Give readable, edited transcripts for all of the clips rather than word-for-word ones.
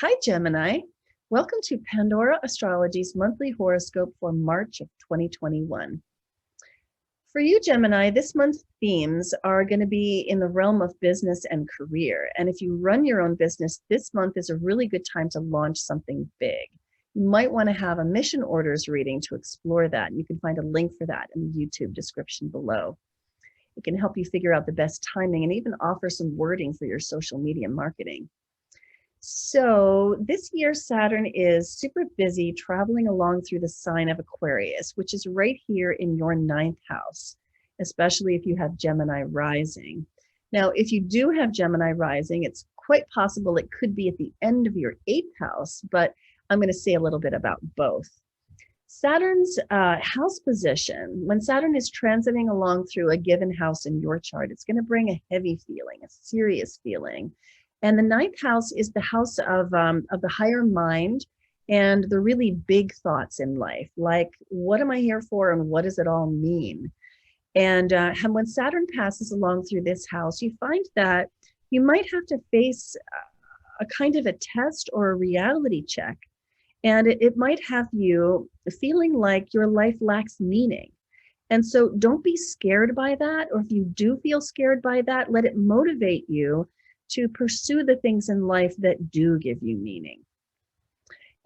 Hi, Gemini. Welcome to Pandora Astrology's monthly horoscope for March of 2021. For you, Gemini, this month's themes are going to be in the realm of business and career. And if you run your own business, this month is a really good time to launch something big. You might want to have a mission orders reading to explore that. You can find a link for that in the YouTube description below. It can help you figure out the best timing and even offer some wording for your social media marketing. So this year, Saturn is super busy traveling along through the sign of Aquarius, which is right here in your 9th house, especially if you have Gemini rising. Now, if you do have Gemini rising, it's quite possible it could be at the end of your 8th house, but I'm going to say a little bit about both. Saturn's house position, when Saturn is transiting along through a given house in your chart, it's going to bring a heavy feeling, a serious feeling. And the 9th house is the house of the higher mind and the really big thoughts in life, like what am I here for and what does it all mean? And when Saturn passes along through this house, you find that you might have to face a kind of a test or a reality check. And it might have you feeling like your life lacks meaning. And so don't be scared by that. Or if you do feel scared by that, let it motivate you to pursue the things in life that do give you meaning.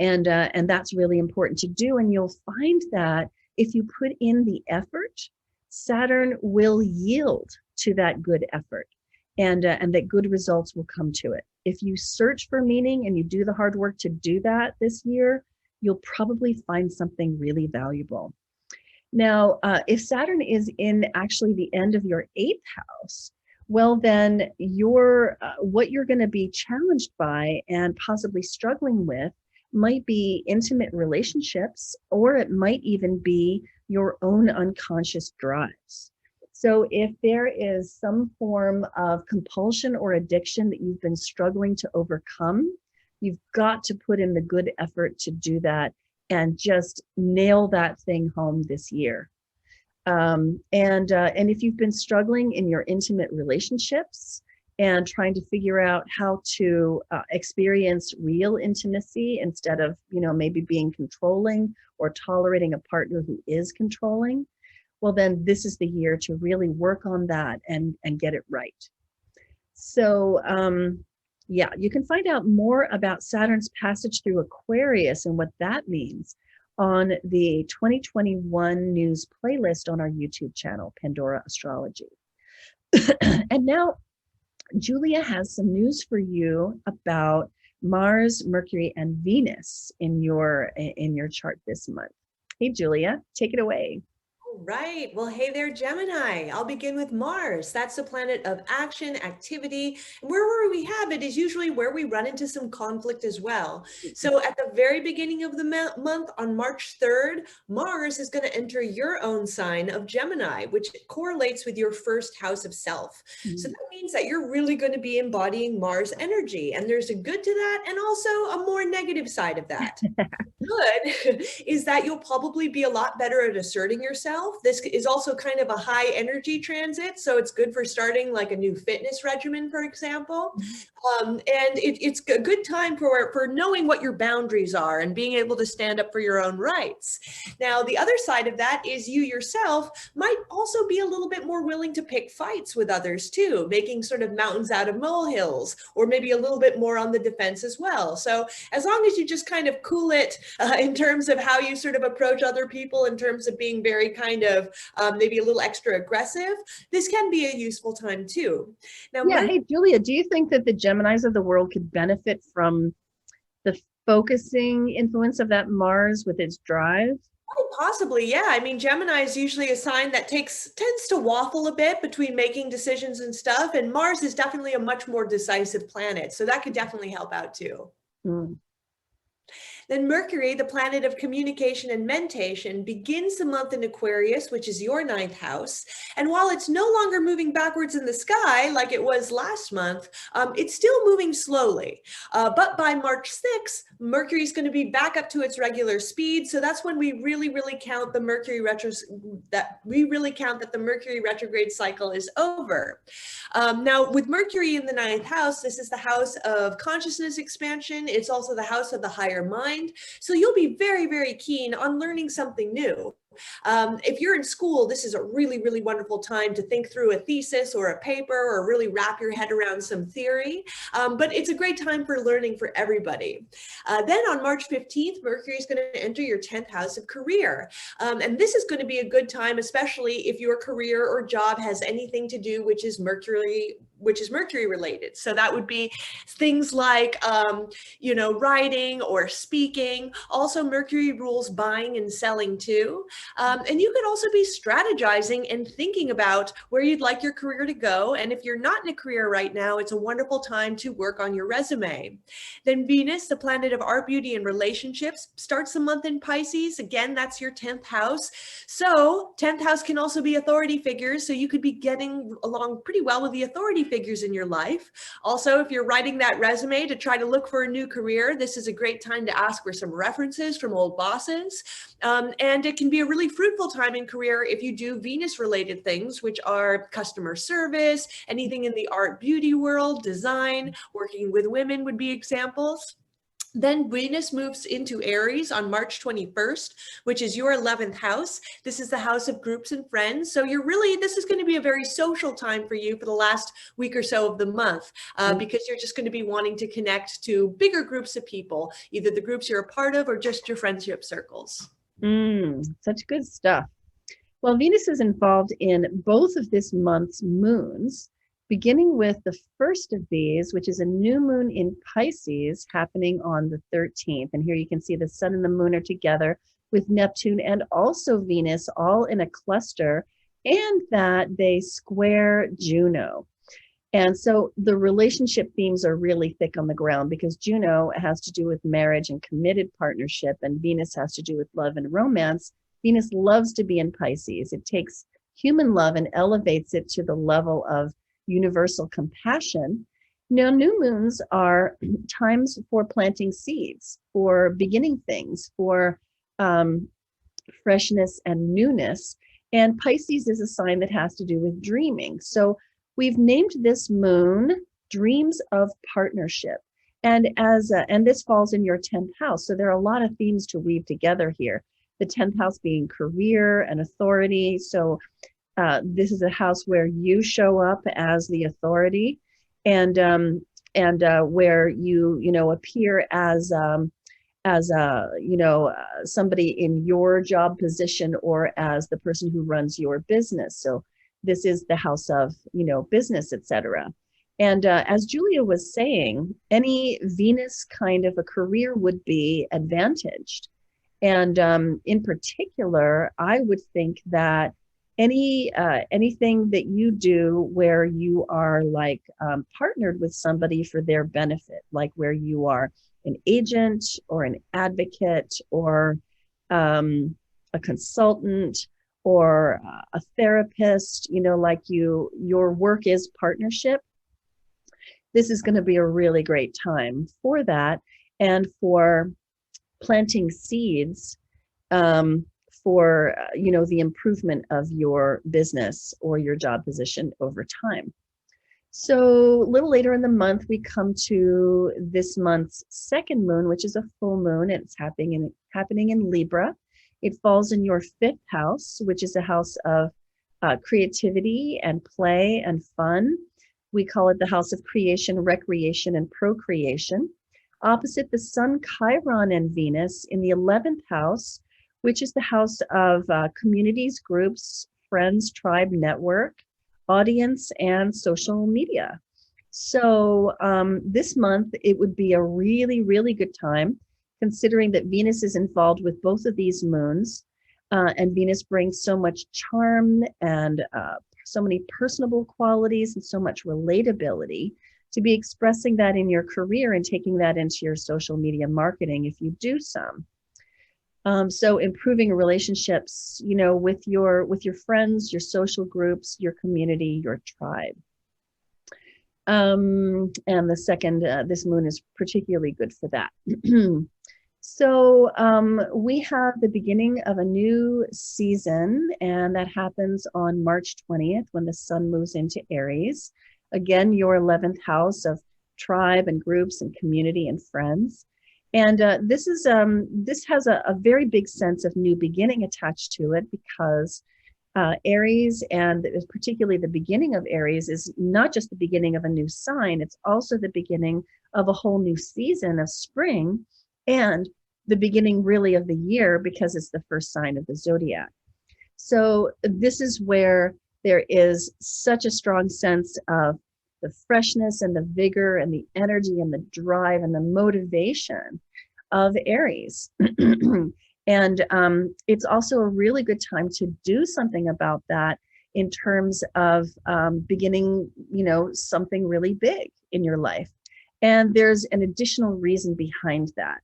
And that's really important to do. And you'll find that if you put in the effort, Saturn will yield to that good effort and that good results will come to it. If you search for meaning and you do the hard work to do that this year, you'll probably find something really valuable. Now, if Saturn is in actually the end of your 8th house, well, then what you're going to be challenged by and possibly struggling with might be intimate relationships, or it might even be your own unconscious drives. So if there is some form of compulsion or addiction that you've been struggling to overcome, you've got to put in the good effort to do that and just nail that thing home this year. And if you've been struggling in your intimate relationships and trying to figure out how to experience real intimacy instead of, maybe being controlling or tolerating a partner who is controlling, well, then this is the year to really work on that and get it right. So, yeah, you can find out more about Saturn's passage through Aquarius and what that means on the 2021 news playlist on our YouTube channel, Pandora Astrology. And now, Julia has some news for you about Mars, Mercury, and Venus in your chart this month. Hey, Julia, take it away. Right. Well, hey there, Gemini. I'll begin with Mars. That's the planet of action, activity. And wherever we have it is usually where we run into some conflict as well. So at the very beginning of the month, on March 3rd, Mars is going to enter your own sign of Gemini, which correlates with your first house of self. So that means that you're really going to be embodying Mars energy. And there's a good to that and also a more negative side of that. Good is that you'll probably be a lot better at asserting yourself. This is also kind of a high energy transit, so it's good for starting like a new fitness regimen, for example. And it's a good time for knowing what your boundaries are and being able to stand up for your own rights. Now, the other side of that is you yourself might also be a little bit more willing to pick fights with others too, making sort of mountains out of molehills, or maybe a little bit more on the defense as well. So as long as you just kind of cool it in terms of how you sort of approach other people, in terms of being very kind of maybe a little extra aggressive, this can be a useful time too. Now, yeah, hey, Julia, do you think that the Geminis of the world could benefit from the focusing influence of that Mars with its drive? Oh, possibly, yeah. I mean, Gemini is usually a sign that tends to waffle a bit between making decisions and stuff, and Mars is definitely a much more decisive planet, so that could definitely help out too. Then Mercury, the planet of communication and mentation, begins the month in Aquarius, which is your ninth house. And while it's no longer moving backwards in the sky like it was last month, it's still moving slowly. But by March 6th, Mercury is going to be back up to its regular speed. So that's when we really count the Mercury that the Mercury retrograde cycle is over. Now, with Mercury in the ninth house, this is the house of consciousness expansion. It's also the house of the higher mind. So you'll be very keen on learning something new. If you're in school, this is a really wonderful time to think through a thesis or a paper or really wrap your head around some theory. But it's a great time for learning for everybody. Then on March 15th, Mercury is going to enter your 10th house of career. And this is going to be a good time, especially if your career or job has anything to do which is Mercury related. So that would be things like, writing or speaking. Also, Mercury rules buying and selling too. And you could also be strategizing and thinking about where you'd like your career to go. And if you're not in a career right now, it's a wonderful time to work on your resume. Then Venus, the planet of art, beauty, and relationships, starts the month in Pisces. Again, that's your 10th house. So 10th house can also be authority figures. So you could be getting along pretty well with the authority figures in your life. Also, if you're writing that resume to try to look for a new career, this is a great time to ask for some references from old bosses. And it can be a really fruitful time in career if you do Venus related things, which are customer service, anything in the art beauty world, design, working with women would be examples. Then Venus moves into Aries on March 21st, which is your 11th house. This is the house of groups and friends. So this is going to be a very social time for you for the last week or so of the month, because you're just going to be wanting to connect to bigger groups of people, either the groups you're a part of or just your friendship circles. Such good stuff. Well, Venus is involved in both of this month's moons, beginning with the first of these, which is a new moon in Pisces happening on the 13th. And here you can see the sun and the moon are together with Neptune and also Venus all in a cluster, and that they square Juno. And so the relationship themes are really thick on the ground because Juno has to do with marriage and committed partnership, and Venus has to do with love and romance. Venus loves to be in Pisces. It takes human love and elevates it to the level of universal compassion. Now, new moons are times for planting seeds, for beginning things, for freshness and newness. And Pisces is a sign that has to do with dreaming. So we've named this moon Dreams of Partnership. And and this falls in your 10th house. So there are a lot of themes to weave together here. The 10th house being career and authority. So this is a house where you show up as the authority, and where you appear as somebody in your job position or as the person who runs your business. So this is the house of business, etc. And as Julia was saying, any Venus kind of a career would be advantaged. And in particular, I would think that anything that you do where you are like partnered with somebody for their benefit, like where you are an agent or an advocate or a consultant or a therapist, like your work is partnership. This is going to be a really great time for that and for planting seeds for the improvement of your business or your job position over time. So a little later in the month, we come to this month's second moon, which is a full moon, and it's happening in Libra. It falls in your 5th house, which is a house of creativity and play and fun. We call it the house of creation, recreation, and procreation. Opposite the Sun, Chiron, and Venus in the 11th house, which is the house of communities, groups, friends, tribe, network, audience, and social media. So this month, it would be a really good time, considering that Venus is involved with both of these moons, and Venus brings so much charm and so many personable qualities and so much relatability. to be expressing that in your career and taking that into your social media marketing if you do some. So improving relationships, with your friends, your social groups, your community, your tribe. And the second, this moon is particularly good for that. So we have the beginning of a new season, and that happens on March 20th when the sun moves into Aries. Again, your 11th house of tribe and groups and community and friends. And this has a very big sense of new beginning attached to it, because Aries, and particularly the beginning of Aries, is not just the beginning of a new sign, it's also the beginning of a whole new season of spring, and the beginning really of the year, because it's the first sign of the zodiac. So this is where there is such a strong sense of the freshness and the vigor and the energy and the drive and the motivation of Aries. And it's also a really good time to do something about that in terms of beginning, something really big in your life. And there's an additional reason behind that.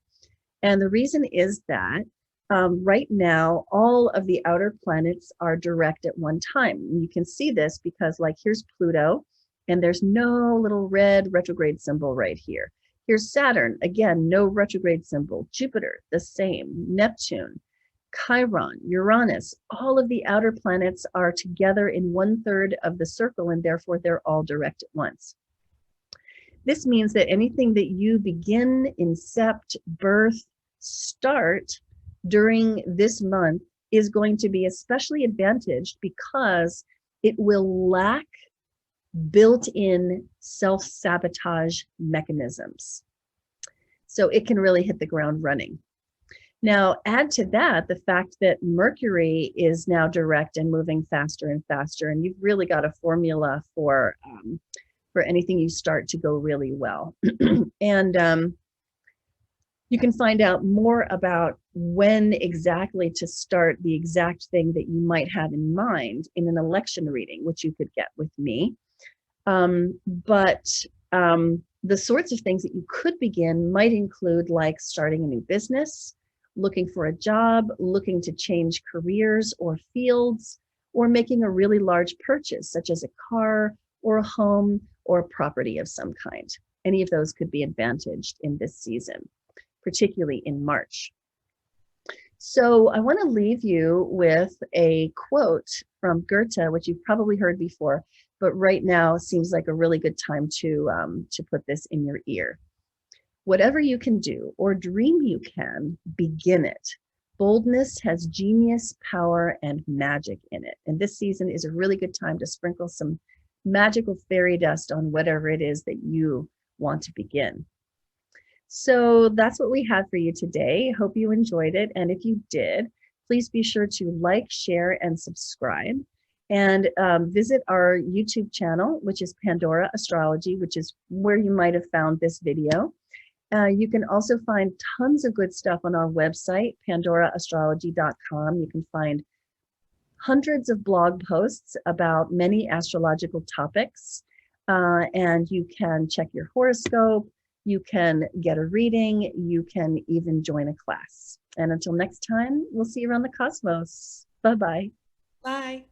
And the reason is that right now, all of the outer planets are direct at one time. And you can see this because, here's Pluto, and there's no little red retrograde symbol right here. Here's Saturn, again, no retrograde symbol. Jupiter, the same. Neptune, Chiron, Uranus, all of the outer planets are together in 1/3 of the circle, and therefore they're all direct at once. This means that anything that you begin, incept, birth, start during this month is going to be especially advantaged because it will lack built-in self-sabotage mechanisms. So it can really hit the ground running. Now, add to that the fact that Mercury is now direct and moving faster and faster, and you've really got a formula for anything you start to go really well. And you can find out more about when exactly to start the exact thing that you might have in mind in an election reading, which you could get with me. But the sorts of things that you could begin might include starting a new business, looking for a job, looking to change careers or fields, or making a really large purchase, such as a car or a home or a property of some kind. Any of those could be advantaged in this season, particularly in March. So I want to leave you with a quote from Goethe, which you've probably heard before, but right now seems like a really good time to put this in your ear. Whatever you can do or dream you can, begin it. Boldness has genius, power, and magic in it. And this season is a really good time to sprinkle some magical fairy dust on whatever it is that you want to begin. So that's what we have for you today. Hope you enjoyed it. And if you did, please be sure to like, share, and subscribe. And visit our YouTube channel, which is Pandora Astrology, which is where you might have found this video. You can also find tons of good stuff on our website, pandoraastrology.com. You can find hundreds of blog posts about many astrological topics. And you can check your horoscope. You can get a reading. You can even join a class. And until next time, we'll see you around the cosmos. Bye-bye. Bye.